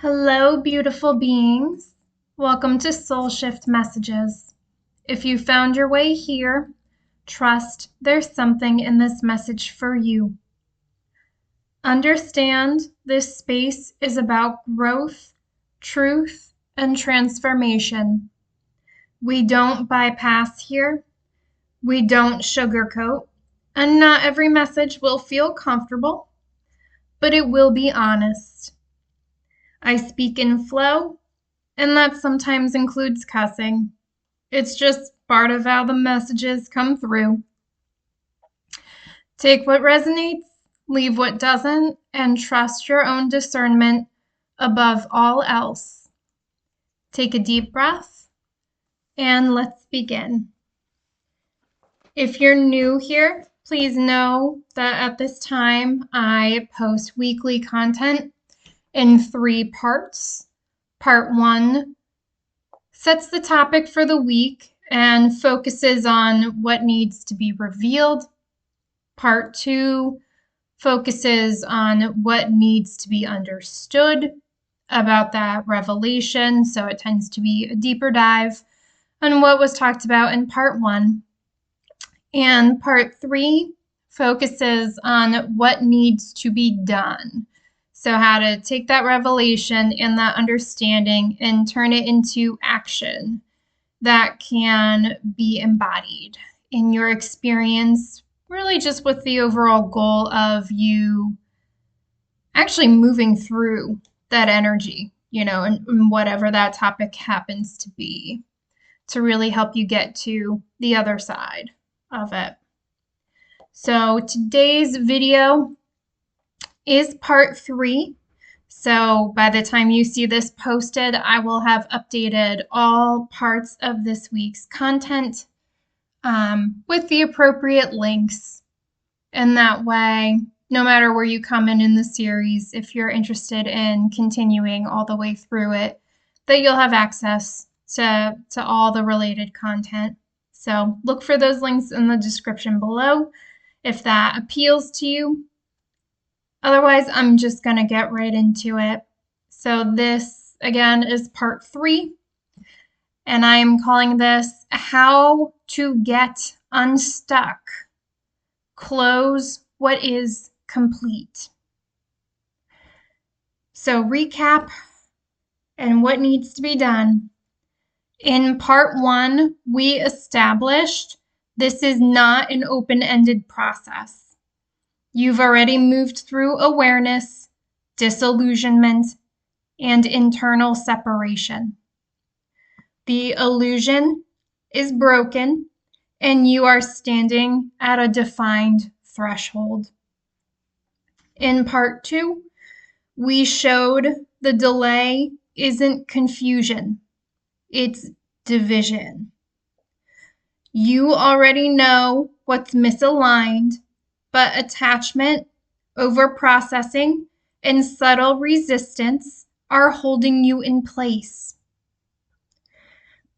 Hello, beautiful beings. Welcome to Soul Shift Messages. If you found your way here, trust there's something in this message for you. Understand this space is about growth, truth, and transformation. We don't bypass here. We don't sugarcoat. And not every message will feel comfortable, but it will be honest. I speak in flow, and that sometimes includes cussing. It's just part of how the messages come through. Take what resonates, leave what doesn't, and trust your own discernment above all else. Take a deep breath, and let's begin. If you're new here, please know that at this time I post weekly content in 3 parts. Part 1 sets the topic for the week and focuses on what needs to be revealed. Part 2 focuses on what needs to be understood about that revelation. So it tends to be a deeper dive on what was talked about in part 1. And part 3 focuses on what needs to be done. So how to take that revelation and that understanding and turn it into action that can be embodied in your experience, really just with the overall goal of you actually moving through that energy, and whatever that topic happens to be, to really help you get to the other side of it. So today's video is part 3. So by the time you see this posted, I will have updated all parts of this week's content with the appropriate links. And that way, no matter where you come in the series, if you're interested in continuing all the way through it, that you'll have access to all the related content. So look for those links in the description below if that appeals to you. Otherwise, I'm just going to get right into it. So this, again, is part 3. And I'm calling this How to Get Unstuck. Close what is complete. So recap and what needs to be done. In part 1, we established this is not an open-ended process. You've already moved through awareness, disillusionment, and internal separation. The illusion is broken, and you are standing at a defined threshold. In part 2, we showed the delay isn't confusion, it's division. You already know what's misaligned, but attachment, over-processing, and subtle resistance are holding you in place.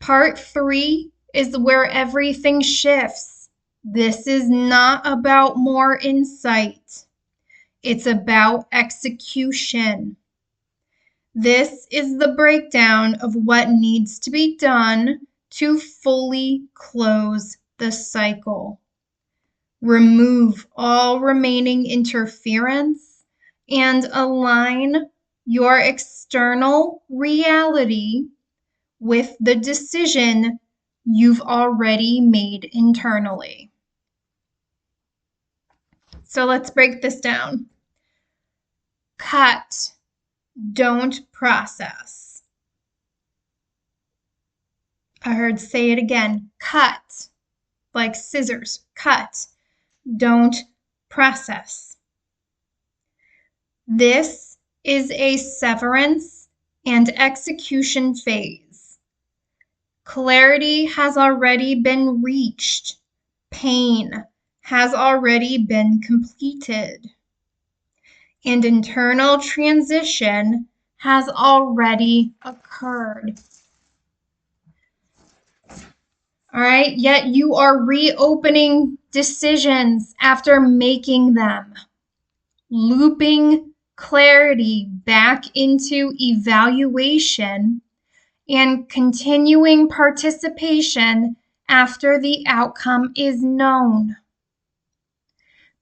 Part 3 is where everything shifts. This is not about more insight. It's about execution. This is the breakdown of what needs to be done to fully close the cycle. Remove all remaining interference and align your external reality with the decision you've already made internally. So let's break this down. Cut, don't process. I heard say it again. Cut, like scissors, cut. Don't process. This is a severance and execution phase. Clarity has already been reached. Pain has already been completed. And internal transition has already occurred. All right, yet you are reopening decisions after making them, looping clarity back into evaluation, and continuing participation after the outcome is known.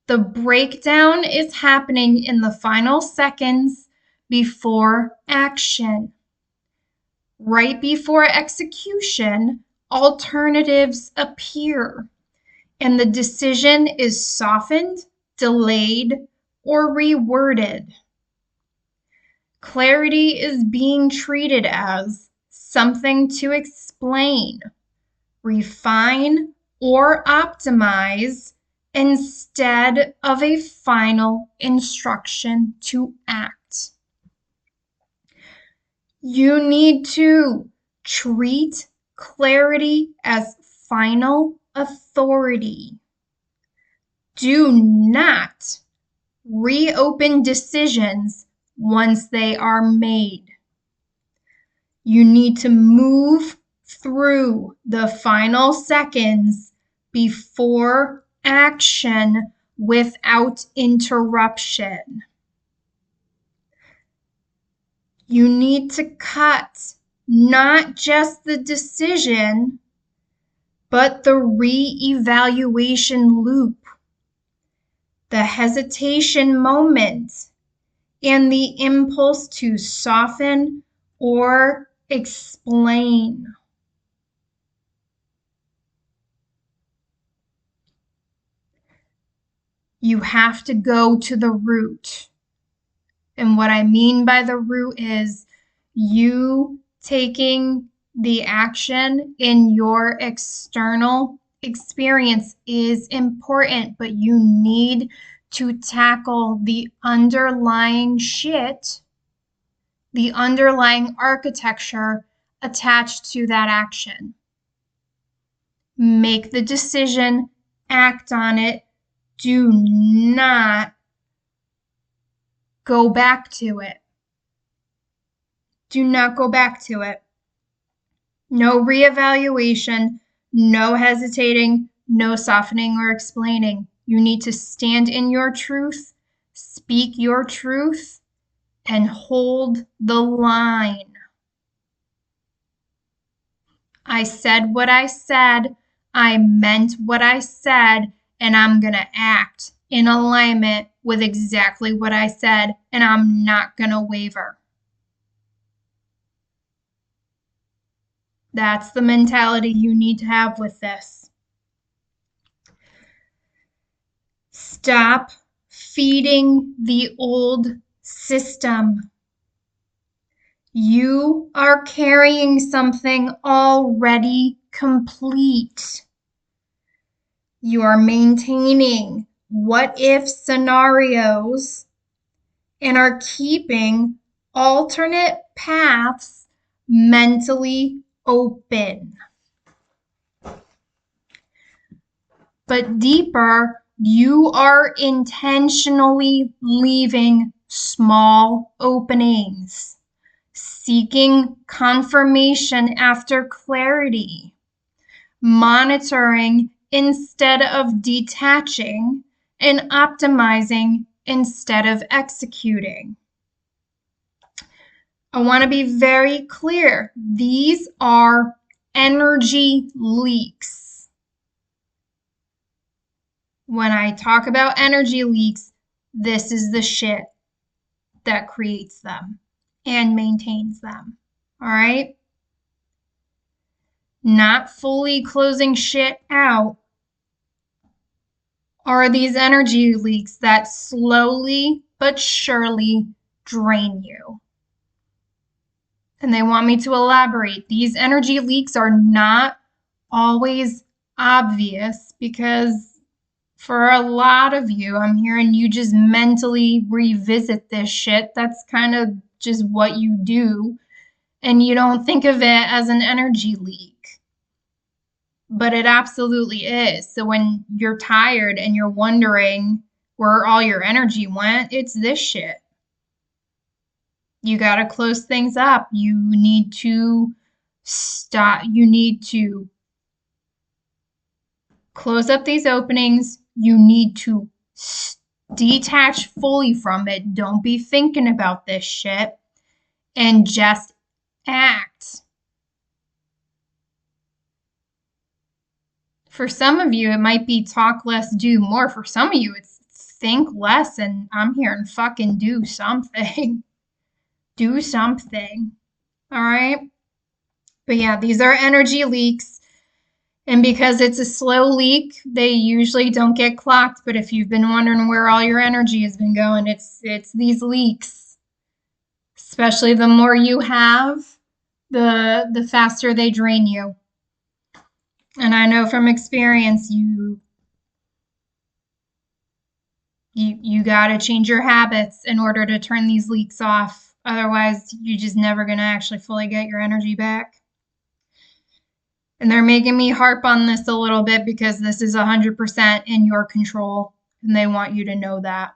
The breakdown is happening in the final seconds before action. Right before execution, alternatives appear, and the decision is softened, delayed, or reworded. Clarity is being treated as something to explain, refine, or optimize instead of a final instruction to act. You need to treat clarity as final authority. Do not reopen decisions once they are made. You need to move through the final seconds before action without interruption. You need to cut not just the decision, but the re-evaluation loop, the hesitation moment, and the impulse to soften or explain. You have to go to the root. And what I mean by the root is you taking the action in your external experience is important, but you need to tackle the underlying shit, the underlying architecture attached to that action. Make the decision, act on it. Do not go back to it. Do not go back to it. No reevaluation, no hesitating, no softening or explaining. You need to stand in your truth, speak your truth, and hold the line. I said what I said, I meant what I said, and I'm going to act in alignment with exactly what I said, and I'm not going to waver. That's the mentality you need to have with this. Stop feeding the old system. You are carrying something already complete. You are maintaining what-if scenarios and are keeping alternate paths mentally open. But deeper, you are intentionally leaving small openings, seeking confirmation after clarity, monitoring instead of detaching, and optimizing instead of executing. I want to be very clear. These are energy leaks. When I talk about energy leaks, this is the shit that creates them and maintains them. All right? Not fully closing shit out are these energy leaks that slowly but surely drain you. And they want me to elaborate. These energy leaks are not always obvious because for a lot of you, I'm hearing you just mentally revisit this shit. That's kind of just what you do. And you don't think of it as an energy leak. But it absolutely is. So when you're tired and you're wondering where all your energy went, it's this shit. You got to close things up. You need to stop. You need to close up these openings. You need to stop Detach fully from it. Don't be thinking about this shit and just act. For some of you, it might be talk less, do more. For some of you, it's think less and I'm here and fucking do something. Do something. All right? But yeah, these are energy leaks. And because it's a slow leak, they usually don't get clocked. But if you've been wondering where all your energy has been going, it's these leaks. Especially the more you have, the faster they drain you. And I know from experience, you got to change your habits in order to turn these leaks off. Otherwise, you're just never going to actually fully get your energy back. And they're making me harp on this a little bit because this is 100% in your control. And they want you to know that.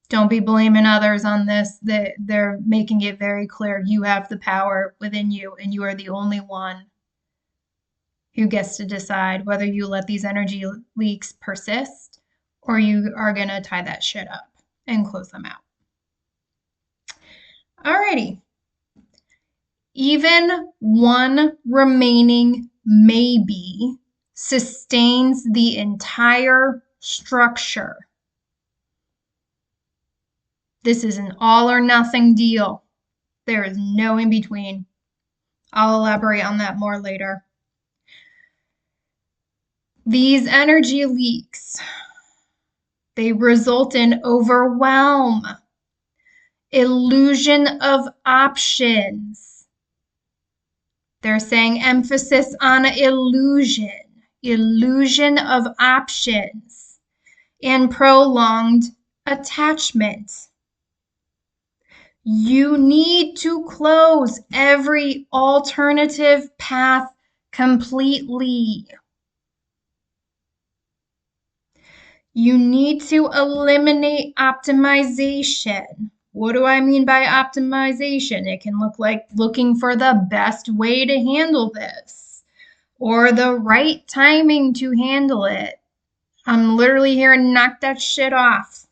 Don't be blaming others on this. They're making it very clear you have the power within you and you are the only one who gets to decide whether you let these energy leaks persist or you are going to tie that shit up and close them out. Alrighty. Even one remaining maybe sustains the entire structure. This is an all or nothing deal. There is no in between. I'll elaborate on that more later. These energy leaks, they result in overwhelm, illusion of options. They're saying emphasis on illusion of options, and prolonged attachment. You need to close every alternative path completely. You need to eliminate optimization. What do I mean by optimization? It can look like looking for the best way to handle this or the right timing to handle it. I'm literally here to knock that shit off.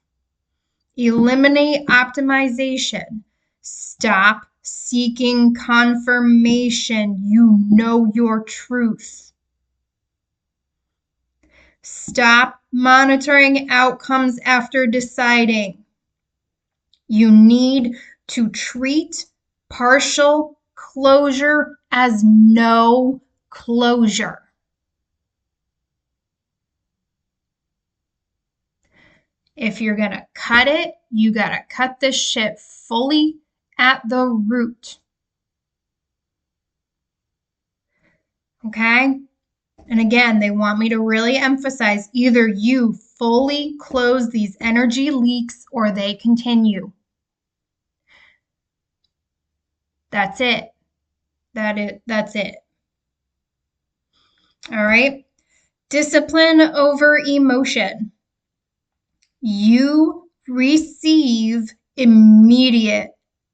Eliminate optimization. Stop seeking confirmation. You know your truth. Stop monitoring outcomes after deciding. You need to treat partial closure as no closure. If you're going to cut it, you got to cut this shit fully at the root. Okay? And again, they want me to really emphasize either you fully close these energy leaks or they continue. That's it. That's it. All right. Discipline over emotion. You receive immediate,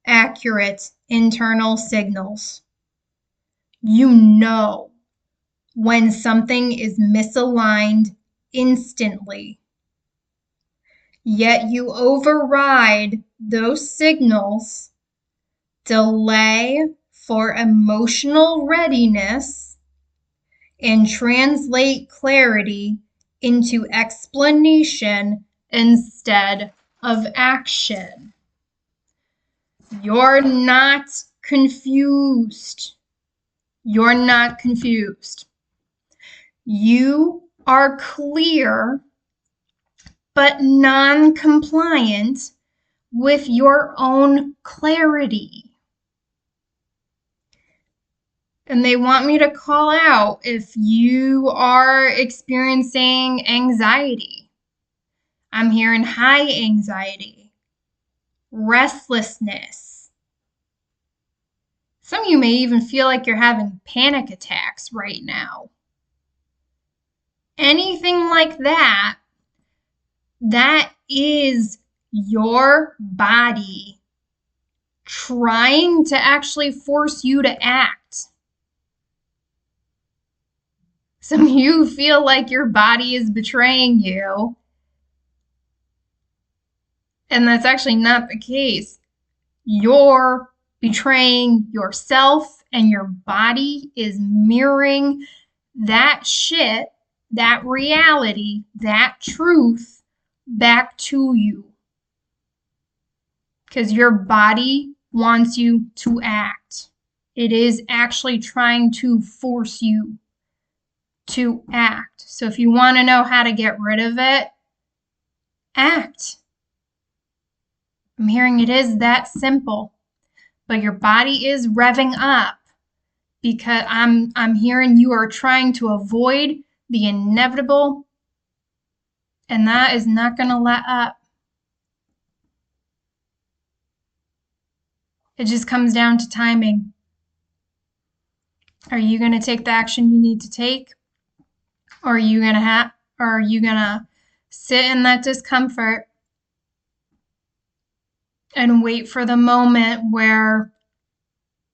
accurate internal signals. You know when something is misaligned instantly. Yet you override those signals, delay for emotional readiness, and translate clarity into explanation instead of action. You're not confused. You're not confused. You are clear but non-compliant with your own clarity. And they want me to call out if you are experiencing anxiety. I'm hearing high anxiety, restlessness. Some of you may even feel like you're having panic attacks right now. Anything like that, that is your body trying to actually force you to act. Some of you feel like your body is betraying you. And that's actually not the case. You're betraying yourself, and your body is mirroring that shit, that reality, that truth back to you. Because your body wants you to act. It is actually trying to force you to act. So if you want to know how to get rid of it, act. I'm hearing it is that simple. But your body is revving up because I'm hearing you are trying to avoid the inevitable, and that is not going to let up. It just comes down to timing. Are you going to take the action you need to take? Or are you going to sit in that discomfort and wait for the moment where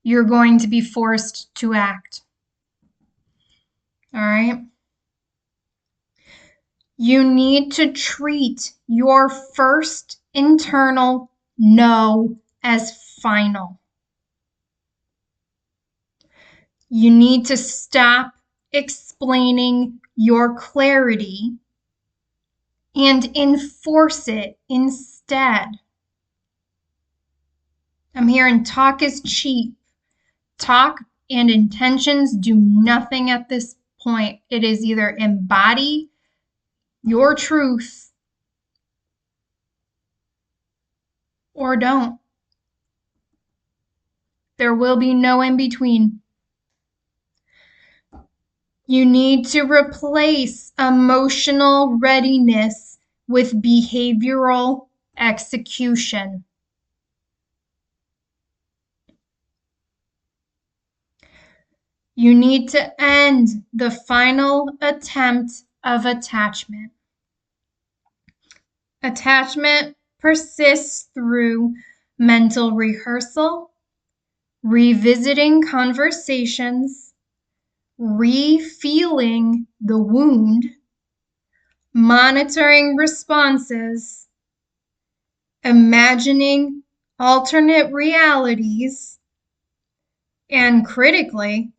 you're going to be forced to act? All right? You need to treat your first internal no as final. You need to stop explaining your clarity and enforce it instead. I'm hearing talk is cheap. Talk and intentions do nothing at this point. It is either embody your truth or don't. There will be no in between. You need to replace emotional readiness with behavioral execution. You need to end the final attempt of attachment. Attachment persists through mental rehearsal, revisiting conversations, re-feeling the wound, monitoring responses, imagining alternate realities, and critically,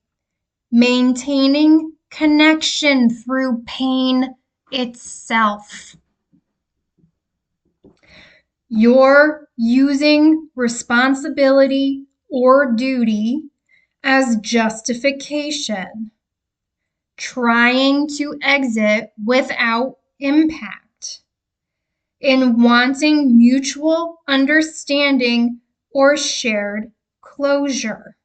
maintaining connection through pain itself. You're using responsibility or duty as justification, trying to exit without impact, in wanting mutual understanding or shared closure.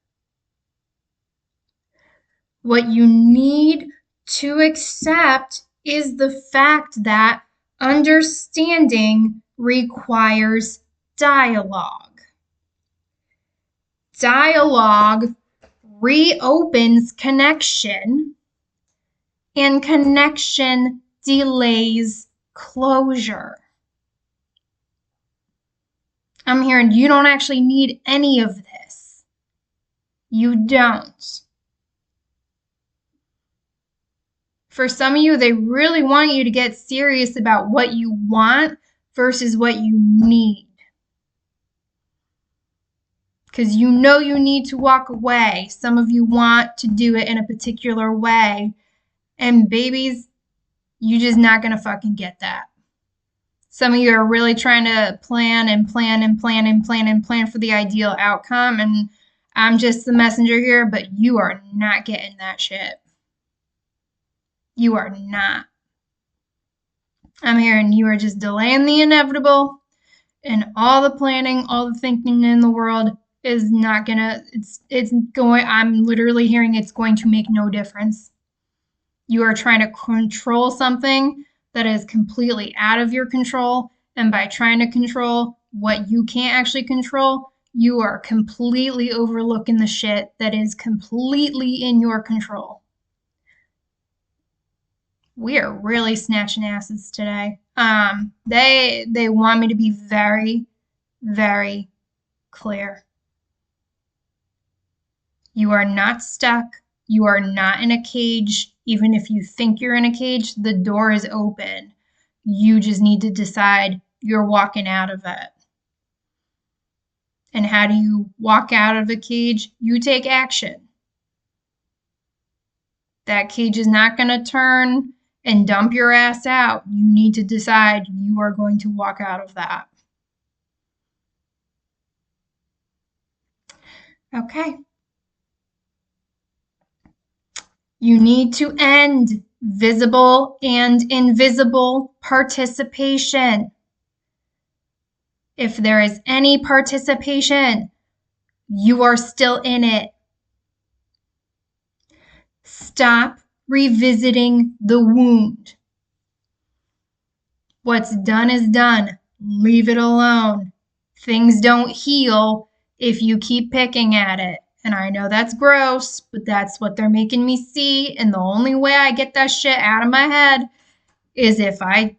What you need to accept is the fact that understanding requires dialogue. Dialogue reopens connection, and connection delays closure. I'm hearing you don't actually need any of this. You don't. For some of you, they really want you to get serious about what you want versus what you need. Because you know you need to walk away. Some of you want to do it in a particular way. And babies, you're just not going to fucking get that. Some of you are really trying to plan and plan and plan and plan and plan for the ideal outcome. And I'm just the messenger here, but you are not getting that shit. You are not. I'm hearing you are just delaying the inevitable, and all the planning, all the thinking in the world is not gonna, I'm literally hearing it's going to make no difference. You are trying to control something that is completely out of your control, and by trying to control what you can't actually control, you are completely overlooking the shit that is completely in your control. We are really snatching asses today. They want me to be very, very clear. You are not stuck. You are not in a cage. Even if you think you're in a cage, the door is open. You just need to decide you're walking out of it. And how do you walk out of a cage? You take action. That cage is not going to turn and dump your ass out. You need to decide you are going to walk out of that. Okay. You need to end visible and invisible participation. If there is any participation, you are still in it. Stop revisiting the wound. What's done is done. Leave it alone. Things don't heal if you keep picking at it. And I know that's gross, but that's what they're making me see. And the only way I get that shit out of my head is if I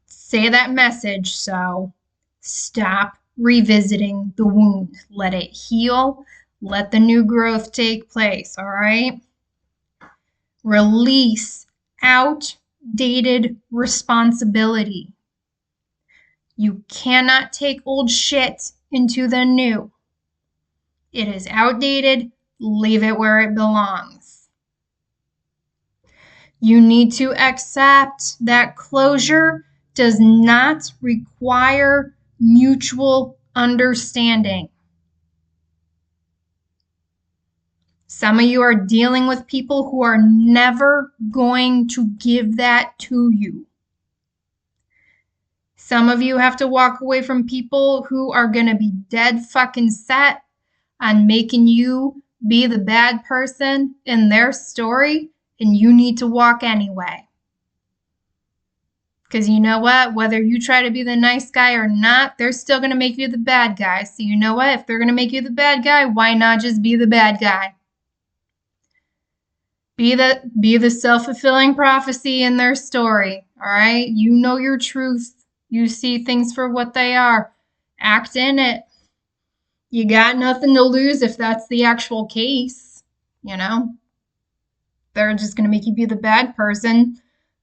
say that message. So stop revisiting the wound. Let it heal. Let the new growth take place. All right? Release outdated responsibility. You cannot take old shit into the new. It is outdated. Leave it where it belongs. You need to accept that closure does not require mutual understanding. Some of you are dealing with people who are never going to give that to you. Some of you have to walk away from people who are going to be dead fucking set on making you be the bad person in their story, and you need to walk anyway. Because you know what? Whether you try to be the nice guy or not, they're still going to make you the bad guy. So you know what? If they're going to make you the bad guy, why not just be the bad guy? Be the self-fulfilling prophecy in their story, all right? You know your truth. You see things for what they are. Act in it. You got nothing to lose if that's the actual case, you know? They're just going to make you be the bad person.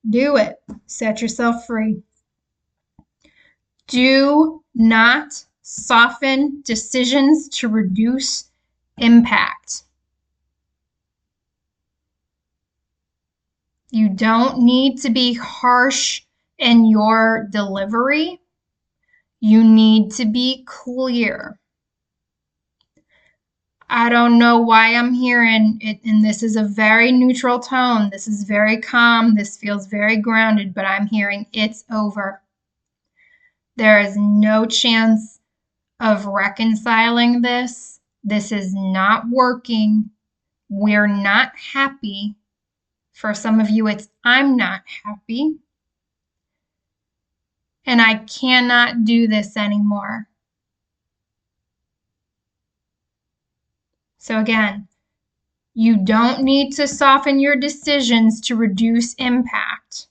Do it. Set yourself free. Do not soften decisions to reduce impact. You don't need to be harsh in your delivery. You need to be clear. I don't know why I'm hearing it, and this is a very neutral tone. This is very calm. This feels very grounded, but I'm hearing it's over. There is no chance of reconciling this. This is not working. We're not happy. For some of you, it's I'm not happy. And I cannot do this anymore. So again, you don't need to soften your decisions to reduce impact.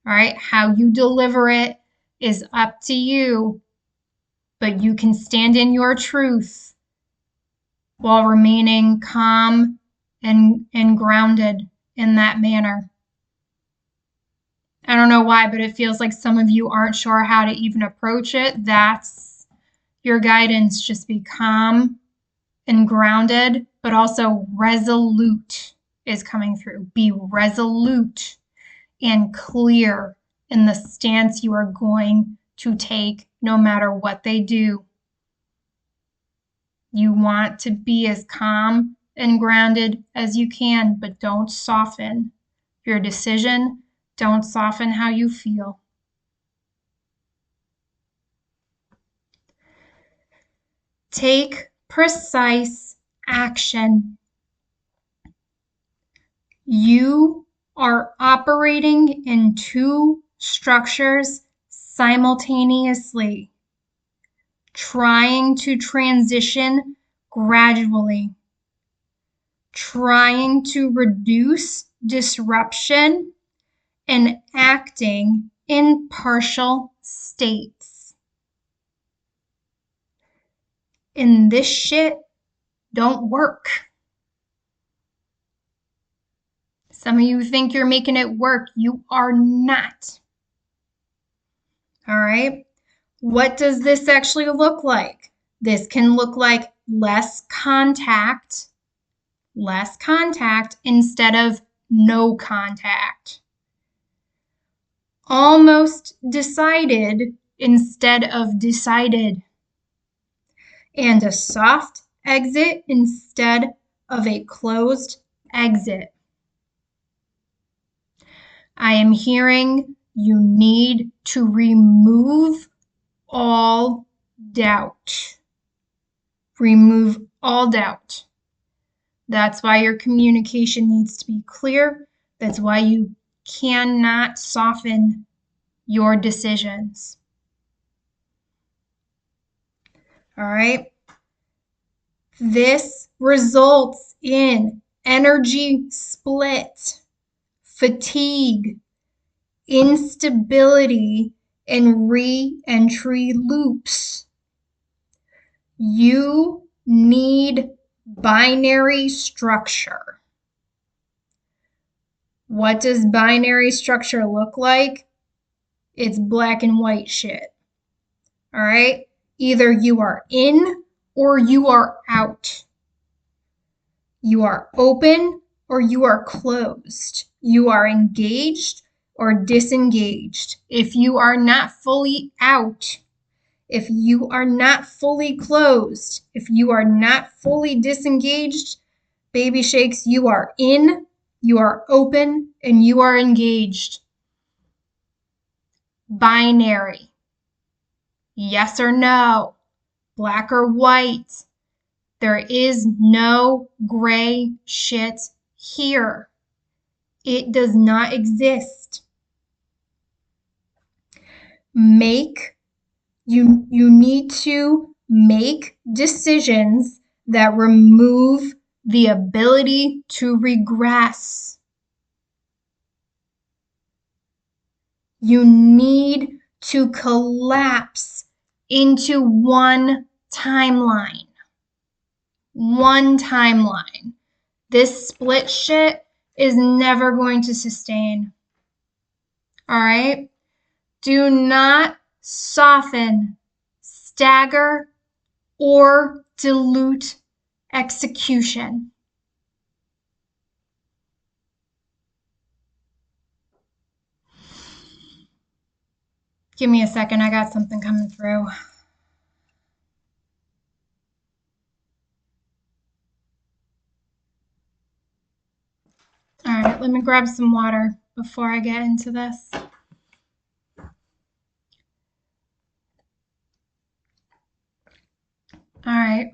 All right? How you deliver it is up to you, but you can stand in your truth while remaining calm and grounded in that manner. I don't know why, but it feels like some of you aren't sure how to even approach it. That's your guidance. Just be calm and grounded, but also resolute is coming through. Be resolute and clear in the stance you are going to take no matter what they do. You want to be as calm and grounded as you can, but don't soften your decision. Don't soften how you feel. Take precise action. You are operating in two structures simultaneously, trying to transition gradually, trying to reduce disruption, and acting in partial states. And this shit don't work. Some of you think you're making it work. You are not. All right? What does this actually look like? This can look like less contact instead of no contact. Almost decided instead of decided. And a soft exit instead of a closed exit. I am hearing you need to remove all doubt. Remove all doubt. That's why your communication needs to be clear. That's why you cannot soften your decisions. All right? This results in energy split, fatigue, instability, and re-entry loops. You need binary structure. What does binary structure look like? It's black and white shit. All right? Either you are in or you are out. You are open or you are closed. You are engaged or disengaged. If you are not fully out, if you are not fully closed, if you are not fully disengaged, baby shakes, you are in, you are open, and you are engaged. Binary. Yes or no. Black or white. There is no gray shit here. It does not exist. You need to make decisions that remove the ability to regress. You need to collapse into one timeline. One timeline. This split shit is never going to sustain. All right? Do not soften, stagger, or dilute execution. Give me a second, I got something coming through. All right, let me grab some water before I get into this. All right,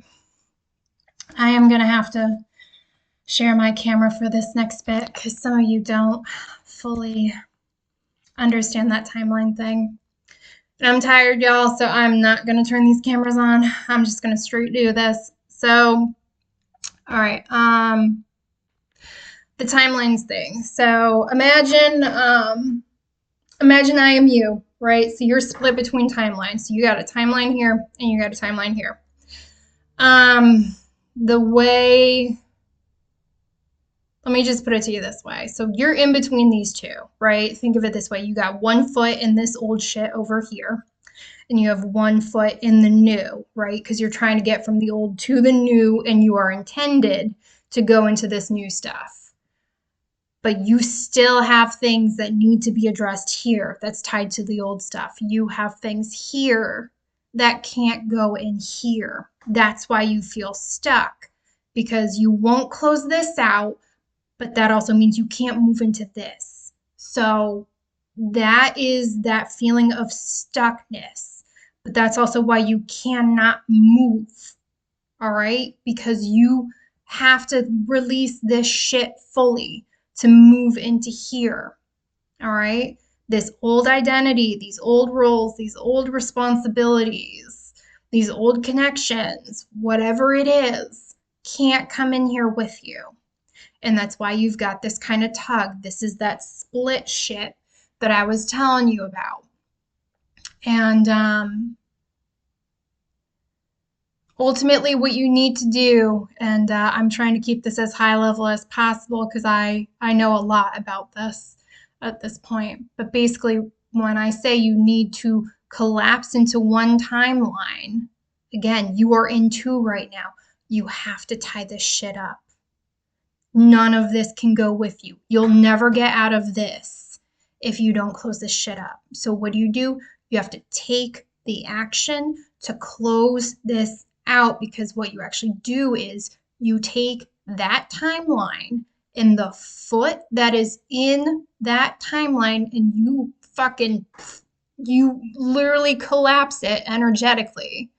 I am gonna have to share my camera for this next bit because some of you don't fully understand that timeline thing. And I'm tired, y'all, so I'm not gonna turn these cameras on. I'm just gonna straight do this. So, all right, the timelines thing. So imagine I am you, right? So you're split between timelines. So you got a timeline here and you got a timeline here. Let me just put it to you this way. So you're in between these two, right? Think of it this way. You got 1 foot in this old shit over here, and you have 1 foot in the new, right? Because you're trying to get from the old to the new, and you are intended to go into this new stuff. But you still have things that need to be addressed here that's tied to the old stuff. You have things here that can't go in here. That's why you feel stuck, because you won't close this out, but that also means you can't move into this. So that is that feeling of stuckness. But that's also why you cannot move, all right? Because you have to release this shit fully to move into here, all right? This old identity, these old roles, these old responsibilities, these old connections, whatever it is, can't come in here with you. And that's why you've got this kind of tug. This is that split shit that I was telling you about. And ultimately what you need to do, and I'm trying to keep this as high level as possible because I know a lot about this at this point. But basically, when I say you need to collapse into one timeline. Again, you are in two right now. You have to tie this shit up. None of this can go with you. You'll never get out of this if you don't close this shit up. So what do? You have to take the action to close this out, because what you actually do is you take that timeline and the foot that is in that timeline and you literally collapse it energetically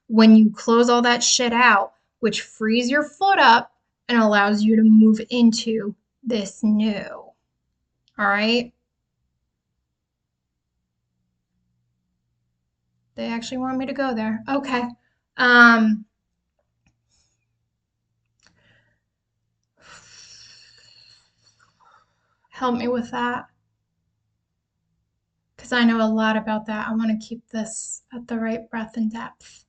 when you close all that shit out, which frees your foot up and allows you to move into this new. All right? They actually want me to go there. Okay. Help me with that, because I know a lot about that. I want to keep this at the right breadth and depth.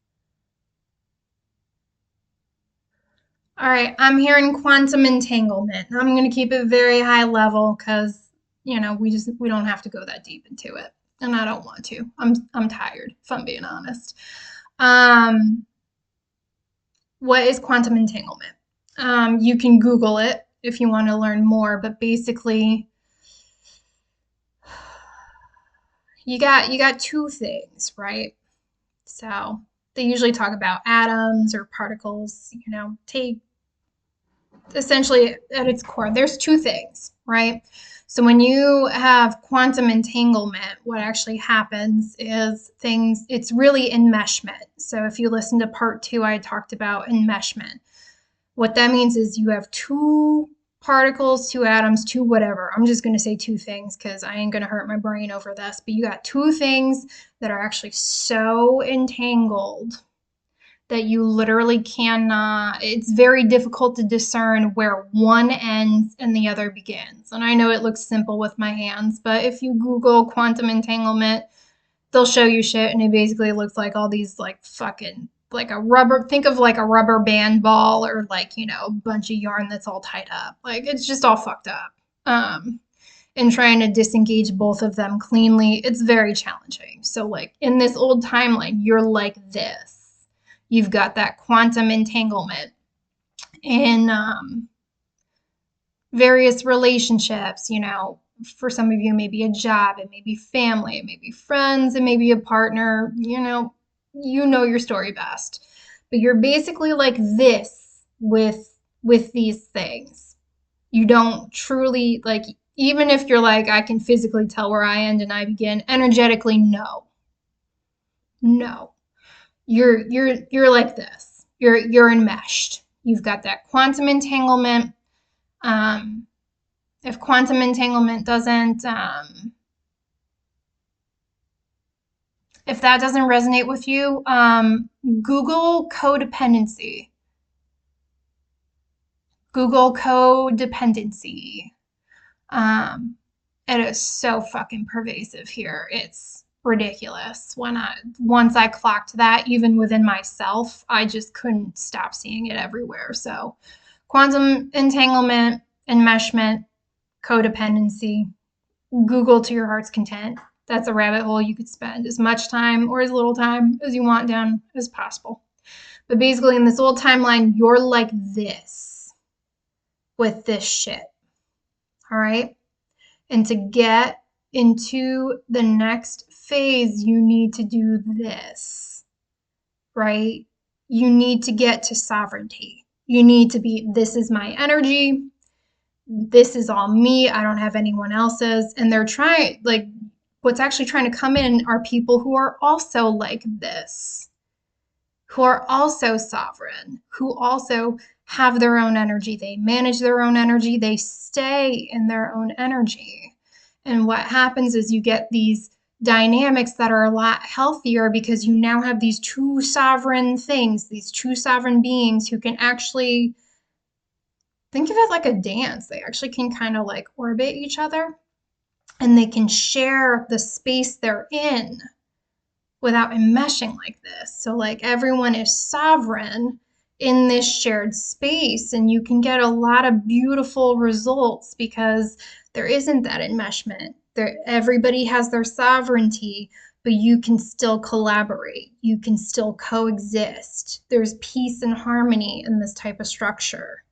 All right, I'm hearing quantum entanglement. I'm going to keep it very high level because, we don't have to go that deep into it, and I don't want to. I'm tired, if I'm being honest. What is quantum entanglement? You can Google it if you want to learn more, but basically, you got two things, right? So they usually talk about atoms or particles, take essentially at its core, there's two things, right? So when you have quantum entanglement, what actually happens is it's really enmeshment. So if you listen to part 2, I talked about enmeshment. What that means is you have two particles, two atoms, two whatever. I'm just going to say two things because I ain't going to hurt my brain over this. But you got two things that are actually so entangled that you literally cannot, it's very difficult to discern where one ends and the other begins. And I know it looks simple with my hands, but if you Google quantum entanglement, they'll show you shit and it basically looks like all these like a rubber, think of like a rubber band ball or like, a bunch of yarn that's all tied up. Like it's just all fucked up. And trying to disengage both of them cleanly, it's very challenging. So like in this old timeline, you're like this. You've got that quantum entanglement in various relationships, for some of you, maybe a job, it may be family, it may be friends, it may be a partner, you know your story best. But you're basically like this with these things. You don't truly, like, even if you're like, I can physically tell where I end and I begin, energetically, no. You're like this. You're enmeshed. You've got that quantum entanglement. If quantum entanglement doesn't, if that doesn't resonate with you, Google codependency. Google codependency. It is so fucking pervasive here. It's ridiculous. Once I clocked that, even within myself, I just couldn't stop seeing it everywhere. So quantum entanglement, enmeshment, codependency, Google to your heart's content. That's a rabbit hole you could spend as much time or as little time as you want down as possible. But basically in this old timeline, you're like this with this shit. All right? And to get into the next phase, you need to do this, right? You need to get to sovereignty. You need to be, this is my energy. This is all me. I don't have anyone else's. And they're trying, like, what's actually trying to come in are people who are also like this, who are also sovereign, who also have their own energy. They manage their own energy. They stay in their own energy. And what happens is you get these dynamics that are a lot healthier because you now have these two sovereign things, these two sovereign beings who can actually, think of it like a dance. They actually can kind of like orbit each other and they can share the space they're in without enmeshing like this. So like everyone is sovereign in this shared space and you can get a lot of beautiful results because there isn't that enmeshment. Everybody has their sovereignty, but you can still collaborate. You can still coexist. There's peace and harmony in this type of structure.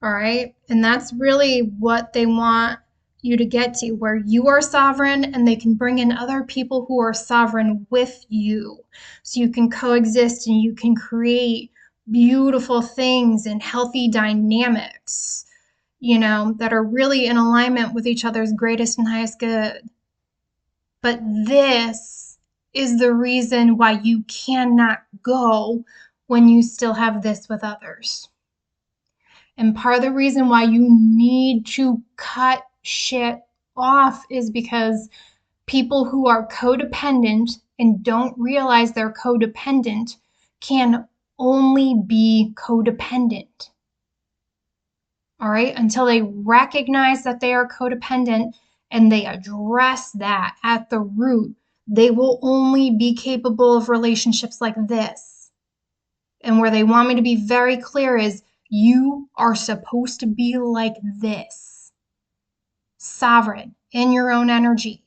All right. And that's really what they want you to get to, where you are sovereign and they can bring in other people who are sovereign with you. So you can coexist and you can create beautiful things and healthy dynamics, that are really in alignment with each other's greatest and highest good. But this is the reason why you cannot go when you still have this with others. And part of the reason why you need to cut shit off is because people who are codependent and don't realize they're codependent can only be codependent. All right? Until they recognize that they are codependent and they address that at the root, they will only be capable of relationships like this. And where they want me to be very clear is, you are supposed to be like this. Sovereign in your own energy,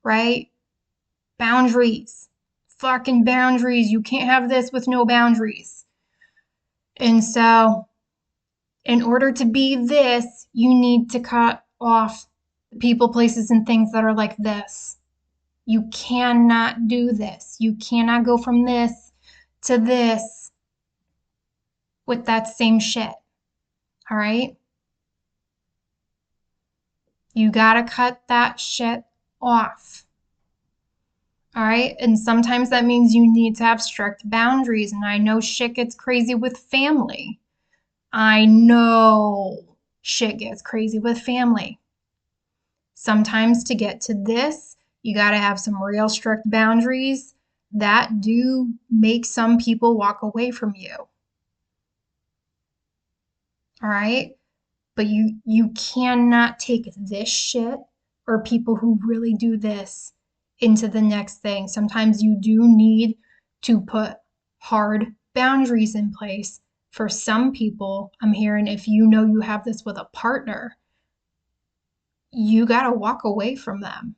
right? Boundaries. Fucking boundaries. You can't have this with no boundaries. And so, in order to be this, you need to cut off people, places, and things that are like this. You cannot do this. You cannot go from this to this with that same shit. All right? You gotta cut that shit off. All right? And sometimes that means you need to have strict boundaries. And I know shit gets crazy with family. I know shit gets crazy with family. Sometimes to get to this, you gotta have some real strict boundaries that do make some people walk away from you. All right? But you cannot take this shit or people who really do this into the next thing. Sometimes you do need to put hard boundaries in place. For some people, I'm hearing, if you know you have this with a partner, you got to walk away from them.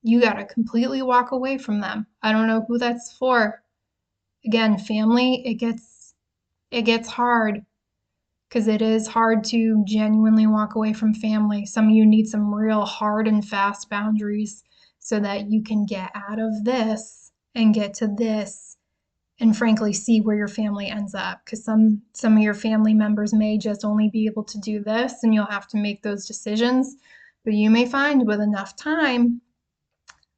You got to completely walk away from them. I don't know who that's for. Again, family, it gets hard. Because it is hard to genuinely walk away from family. Some of you need some real hard and fast boundaries so that you can get out of this and get to this and frankly see where your family ends up. Because some of your family members may just only be able to do this and you'll have to make those decisions. But you may find with enough time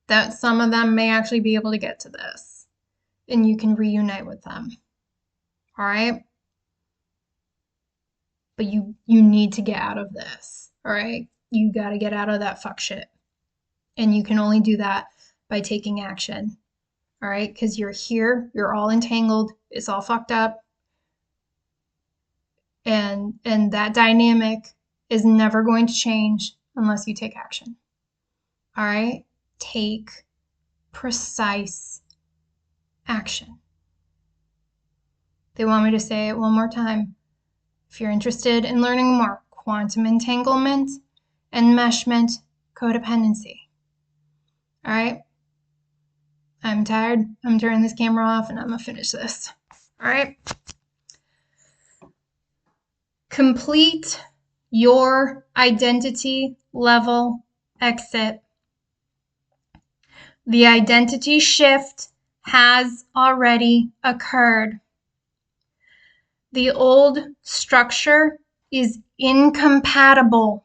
that some of them may actually be able to get to this and you can reunite with them. All right? But you need to get out of this, all right? You got to get out of that fuck shit. And you can only do that by taking action, all right? Because you're here, you're all entangled, it's all fucked up. And that dynamic is never going to change unless you take action, all right? Take precise action. They want me to say it one more time. If you're interested in learning more, quantum entanglement, enmeshment, codependency. All right? I'm tired. I'm turning this camera off and I'm going to finish this. All right? Complete your identity level exit. The identity shift has already occurred. The old structure is incompatible.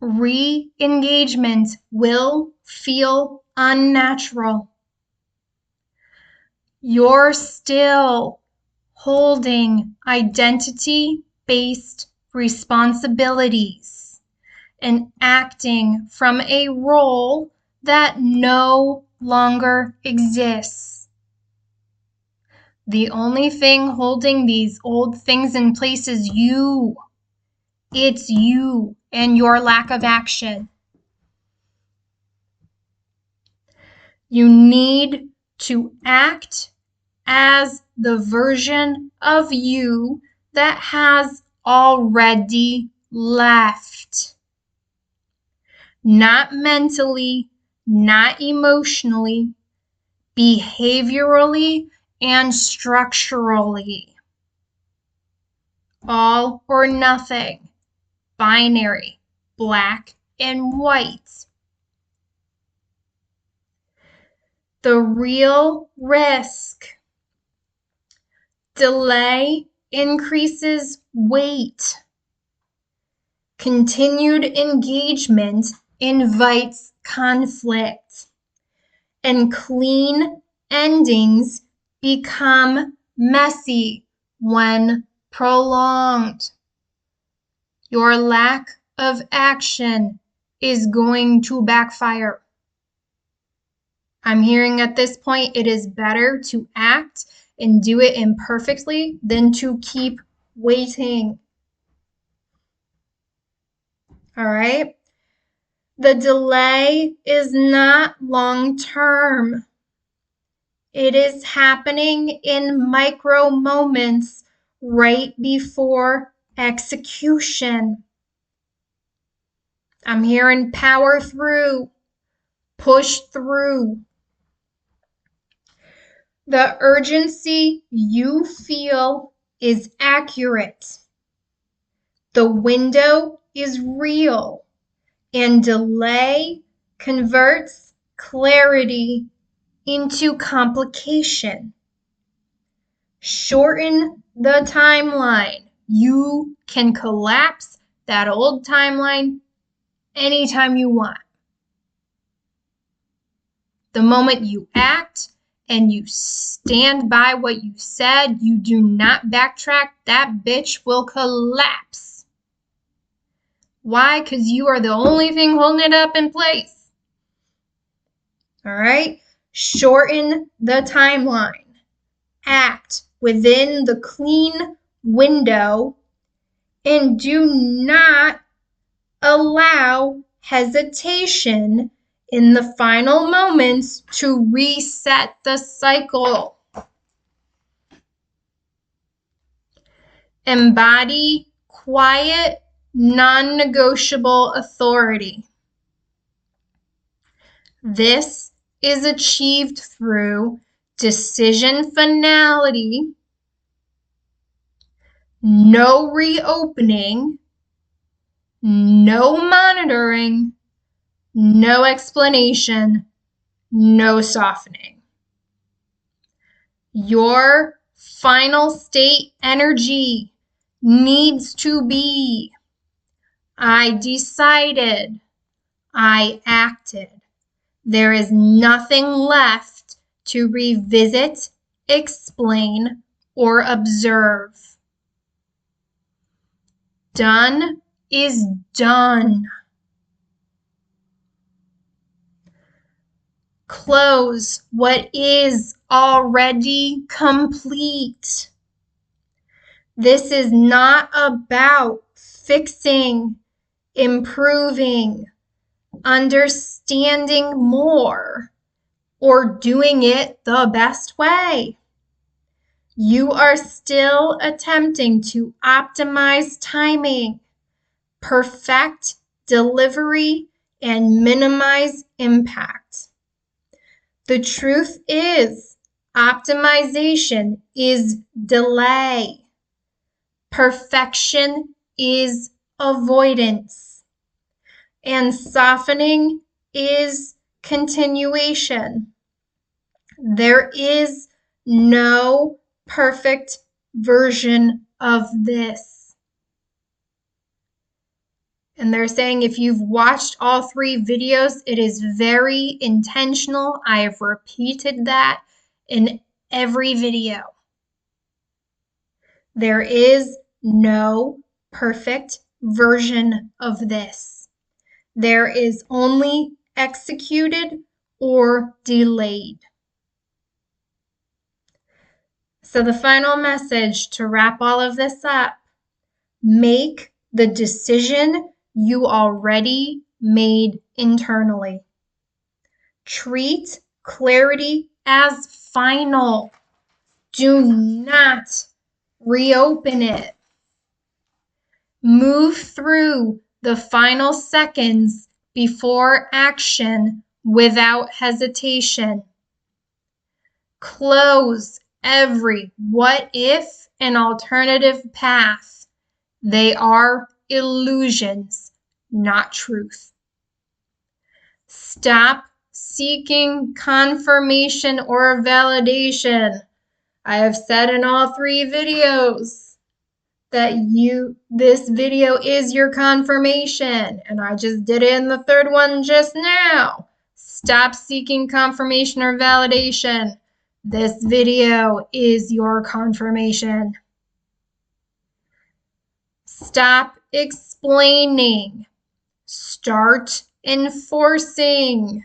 Re-engagement will feel unnatural. You're still holding identity-based responsibilities and acting from a role that no longer exists. The only thing holding these old things in place is you. It's you and your lack of action. You need to act as the version of you that has already left. Not mentally, not emotionally, behaviorally, and structurally. All or nothing, binary, black and white. The real risk: delay increases weight. Continued engagement invites conflict. And clean endings become messy when prolonged. Your lack of action is going to backfire. I'm hearing at this point it is better to act and do it imperfectly than to keep waiting. All right? The delay is not long-term. It is happening in micro moments right before execution. I'm hearing power through, push through. The urgency you feel is accurate. The window is real, and delay converts clarity into complication. Shorten the timeline. You can collapse that old timeline anytime you want. The moment you act and you stand by what you said, you do not backtrack, that bitch will collapse. Why? Because you are the only thing holding it up in place. All right? Shorten the timeline. Act within the clean window and do not allow hesitation in the final moments to reset the cycle. Embody quiet, non-negotiable authority. This is achieved through decision finality, no reopening, no monitoring, no explanation, no softening. Your final state energy needs to be: I decided, I acted. There is nothing left to revisit, explain, or observe. Done is done. Close what is already complete. This is not about fixing, improving, understanding more, or doing it the best way. You are still attempting to optimize timing, perfect delivery, and minimize impact. The truth is, optimization is delay. Perfection is avoidance. And softening is continuation. There is no perfect version of this. And they're saying if you've watched all 3 videos, it is very intentional. I have repeated that in every video. There is no perfect version of this. There is only executed or delayed. So the final message to wrap all of this up: make the decision you already made internally. Treat clarity as final. Do not reopen it. Move through the final seconds before action without hesitation. Close every what if and alternative path. They are illusions, not truth. Stop seeking confirmation or validation. I have said in all 3 videos that this video is your confirmation, and I just did it in the 3rd one just now. Stop seeking confirmation or validation. This video is your confirmation. Stop explaining. Start enforcing.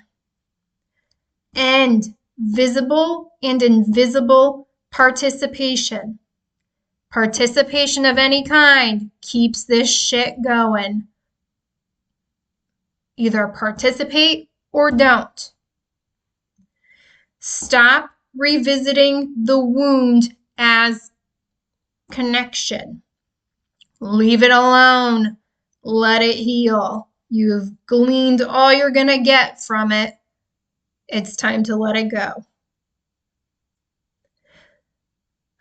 End visible and invisible participation. Participation of any kind keeps this shit going. Either participate or don't. Stop revisiting the wound as connection. Leave it alone. Let it heal. You've gleaned all you're going to get from it. It's time to let it go.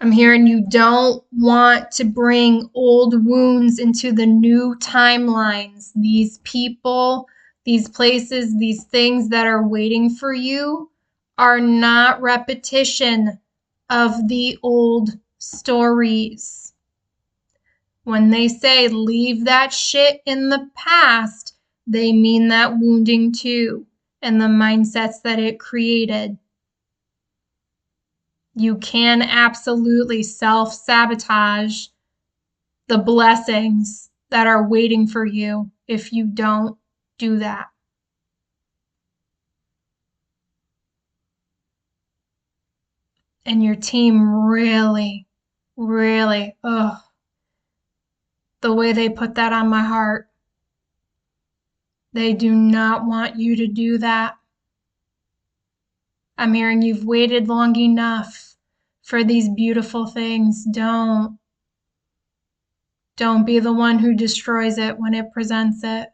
I'm hearing you don't want to bring old wounds into the new timelines. These people, these places, these things that are waiting for you are not repetition of the old stories. When they say leave that shit in the past, they mean that wounding too, and the mindsets that it created. You can absolutely self-sabotage the blessings that are waiting for you if you don't do that. And your team really, the way they put that on my heart. They do not want you to do that. I'm hearing you've waited long enough for these beautiful things. Don't be the one who destroys it when it presents it.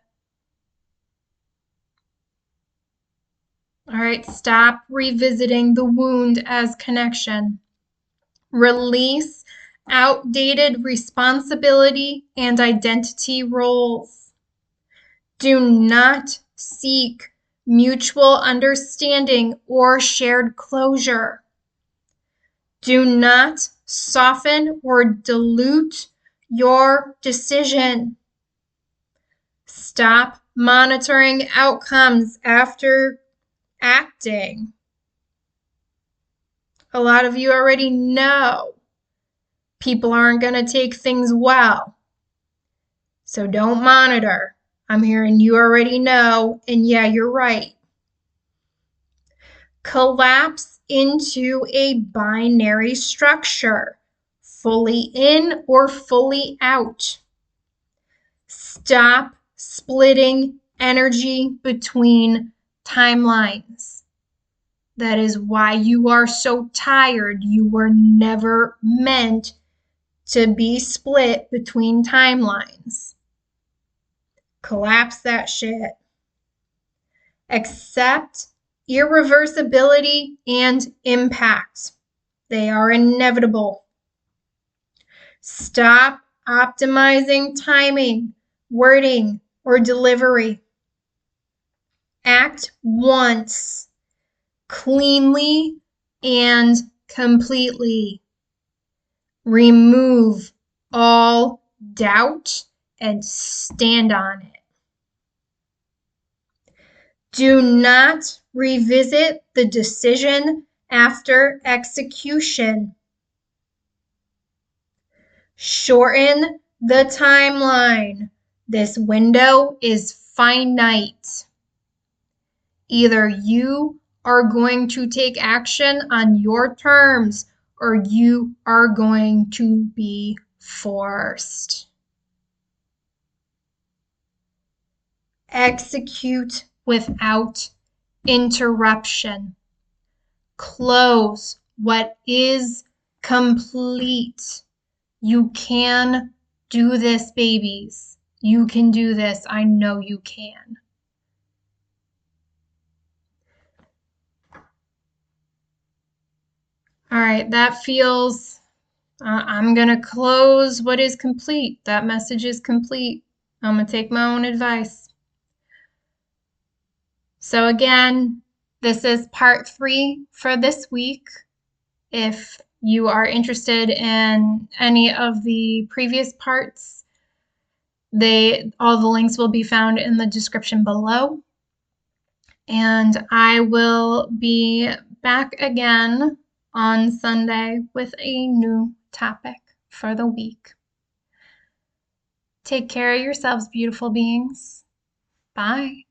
All right, stop revisiting the wound as connection. Release outdated responsibility and identity roles. Do not seek mutual understanding or shared closure. Do not soften or dilute your decision. Stop monitoring outcomes after acting. A lot of you already know people aren't going to take things well. So don't monitor. I'm hearing you already know, and yeah, you're right. Collapse into a binary structure, fully in or fully out. Stop splitting energy between timelines. That is why you are so tired. You were never meant to be split between timelines. Collapse that shit. Accept irreversibility and impact. They are inevitable. Stop optimizing timing, wording, or delivery. Act once, cleanly and completely. Remove all doubt and stand on it. Do not revisit the decision after execution. Shorten the timeline. This window is finite. Either you are going to take action on your terms or you are going to be forced. Execute without interruption. Close what is complete. You can do this, babies. You can do this. I know you can. All right, that feels, I'm going to close what is complete. That message is complete. I'm going to take my own advice. So again, this is part 3 for this week. If you are interested in any of the previous parts, all the links will be found in the description below. And I will be back again on Sunday with a new topic for the week. Take care of yourselves, beautiful beings. Bye.